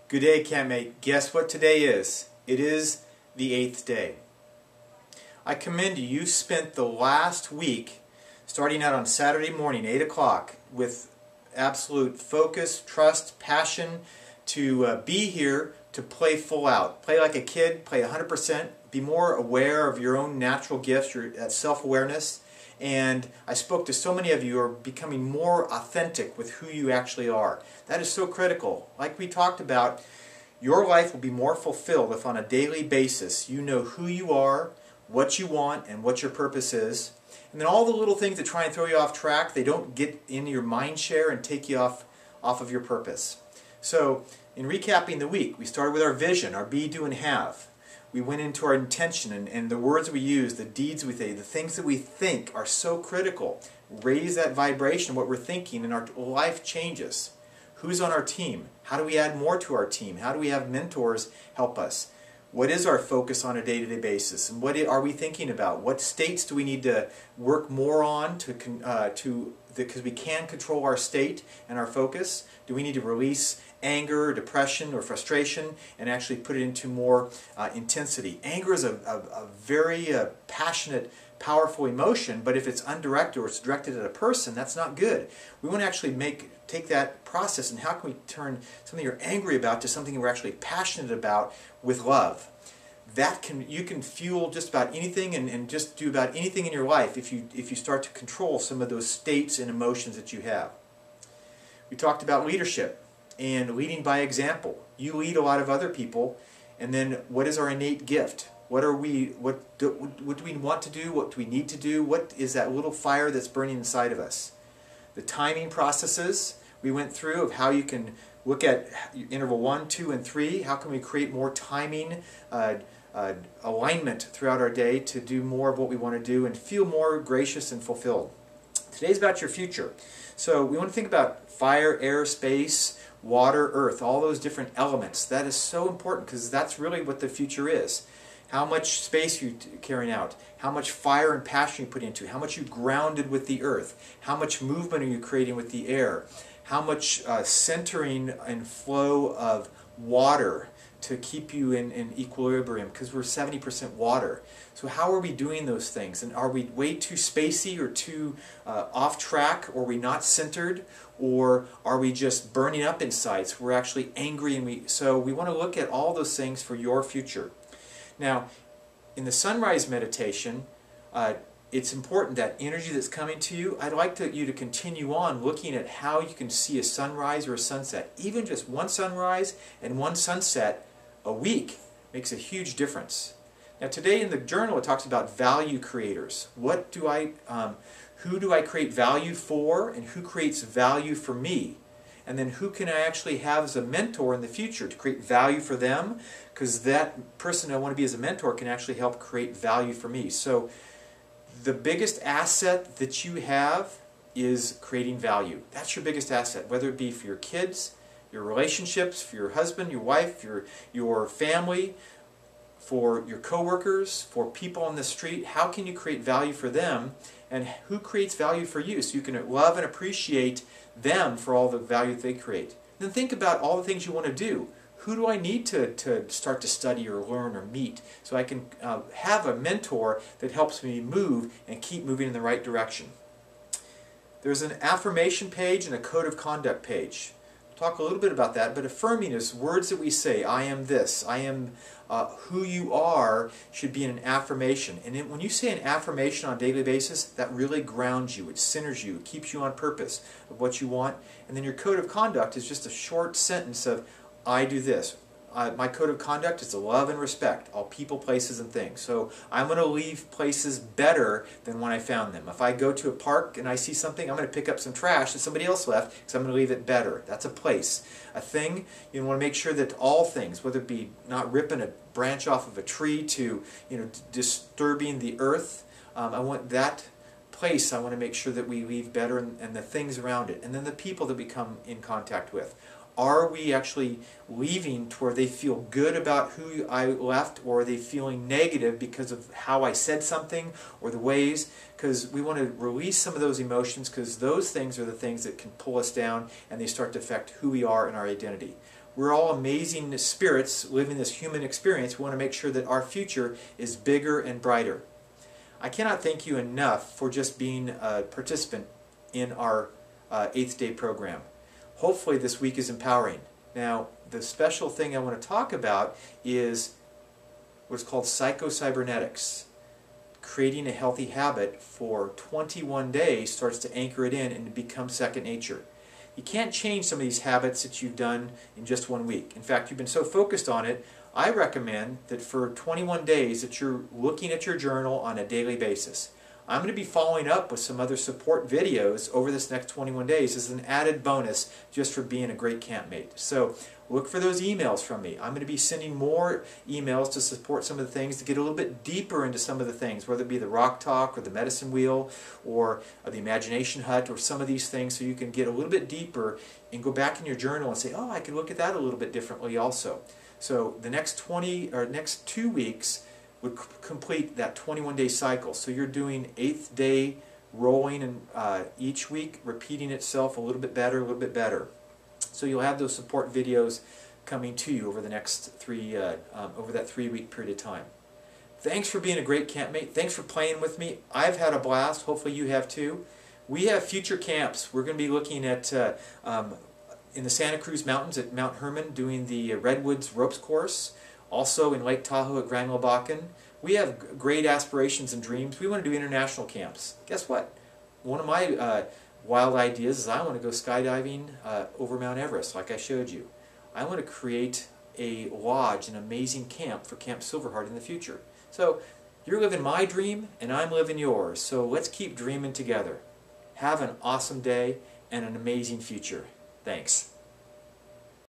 Good day, campmate. Guess what today is? It is the 8th day. I commend you. You spent the last week, starting out on Saturday morning, 8 o'clock, with absolute focus, trust, passion to be here to play full out. Play like a kid, play 100%, be more aware of your own natural gifts, your self-awareness. And I spoke to so many of you who are becoming more authentic with who you actually are. That is so critical. Like we talked about, your life will be more fulfilled if on a daily basis you know who you are, what you want, and what your purpose is. And then all the little things that try and throw you off track, they don't get into your mind share and take you off of your purpose. So, in recapping the week, we started with our vision, our be, do, and have. We went into our intention and the words we use, the deeds we say, the things that we think are so critical. Raise that vibration of what we're thinking and our life changes. Who's on our team? How do we add more to our team? How do we have mentors help us? What is our focus on a day-to-day basis? And what are we thinking about? What states do we need to work more on because we can control our state and our focus? Do we need to release anger, or depression, or frustration and actually put it into more intensity? Anger is a very passionate, powerful emotion, but if it's undirected or it's directed at a person, that's not good. We want to actually take that process and how can we turn something you're angry about to something you're actually passionate about with love. You can fuel just about anything and just do about anything in your life if you start to control some of those states and emotions that you have. We talked about leadership and leading by example. You lead a lot of other people, and then what is our innate gift? What do we want to do? What do we need to do? What is that little fire that's burning inside of us? The timing processes we went through of how you can look at interval 1, 2, and 3. How can we create more timing alignment throughout our day to do more of what we want to do and feel more gracious and fulfilled? Today's about your future. So we want to think about fire, air, space, water, earth, all those different elements. That is so important because that's really what the future is. How much space you're carrying out, how much fire and passion you put into, how much you grounded with the earth, how much movement are you creating with the air, how much centering and flow of water to keep you in equilibrium, because we're 70% water. So how are we doing those things? And are we way too spacey or too off track, or are we not centered, or are we just burning up inside so we're actually angry? And so we want to look at all those things for your future. Now, in the sunrise meditation, it's important that energy that's coming to you, I'd like you to continue on looking at how you can see a sunrise or a sunset. Even just one sunrise and one sunset a week makes a huge difference. Now today in the journal it talks about value creators. Who do I create value for, and who creates value for me? And then who can I actually have as a mentor in the future to create value for them? Because that person I want to be as a mentor can actually help create value for me. So the biggest asset that you have is creating value. That's your biggest asset, whether it be for your kids, your relationships, for your husband, your wife, your family, for your coworkers, for people on the street. How can you create value for them, and who creates value for you so you can love and appreciate them for all the value they create? Then think about all the things you want to do. Who do I need to start to study or learn or meet so I can have a mentor that helps me move and keep moving in the right direction? There's an affirmation page and a code of conduct page. We'll talk a little bit about that, but affirming is words that we say. I am this. I am who you are should be in an affirmation. And when you say an affirmation on a daily basis, that really grounds you. It centers you. It keeps you on purpose of what you want. And then your code of conduct is just a short sentence of, I do this. My code of conduct is to love and respect all people, places, and things. So I'm going to leave places better than when I found them. If I go to a park and I see something, I'm going to pick up some trash that somebody else left because I'm going to leave it better. That's a place. A thing, you want to make sure that all things, whether it be not ripping a branch off of a tree to disturbing the earth, I want that place, I want to make sure that we leave better, and the things around it. And then the people that we come in contact with. Are we actually leaving to where they feel good about who I left, or are they feeling negative because of how I said something or the ways? Because we want to release some of those emotions, because those things are the things that can pull us down and they start to affect who we are and our identity. we're all amazing spirits living this human experience. We want to make sure that our future is bigger and brighter. I cannot thank you enough for just being a participant in our 8th day program. Hopefully this week is empowering. Now, the special thing I want to talk about is what's called psycho-cybernetics. Creating a healthy habit for 21 days starts to anchor it in and it becomes second nature. You can't change some of these habits that you've done in just 1 week. In fact, you've been so focused on it, I recommend that for 21 days that you're looking at your journal on a daily basis. I'm going to be following up with some other support videos over this next 21 days as an added bonus just for being a great campmate. So look for those emails from me. I'm going to be sending more emails to support some of the things, to get a little bit deeper into some of the things, whether it be the Rock Talk or the Medicine Wheel or the Imagination Hut or some of these things, so you can get a little bit deeper and go back in your journal and say, oh, I can look at that a little bit differently also. So the next 2 weeks would complete that 21-day cycle. So you're doing 8th day rolling, and each week repeating itself a little bit better, a little bit better. So you'll have those support videos coming to you over the next over that 3-week period of time. Thanks for being a great campmate. Thanks for playing with me. I've had a blast. Hopefully you have too. We have future camps. We're going to be looking at in the Santa Cruz Mountains at Mount Herman, doing the Redwoods Ropes course. Also in Lake Tahoe at Grand Lobacan. We have great aspirations and dreams. We want to do international camps. Guess what? One of my wild ideas is I want to go skydiving over Mount Everest, like I showed you. I want to create a lodge, an amazing camp for Camp Silverheart in the future. So you're living my dream and I'm living yours. So let's keep dreaming together. Have an awesome day and an amazing future. Thanks.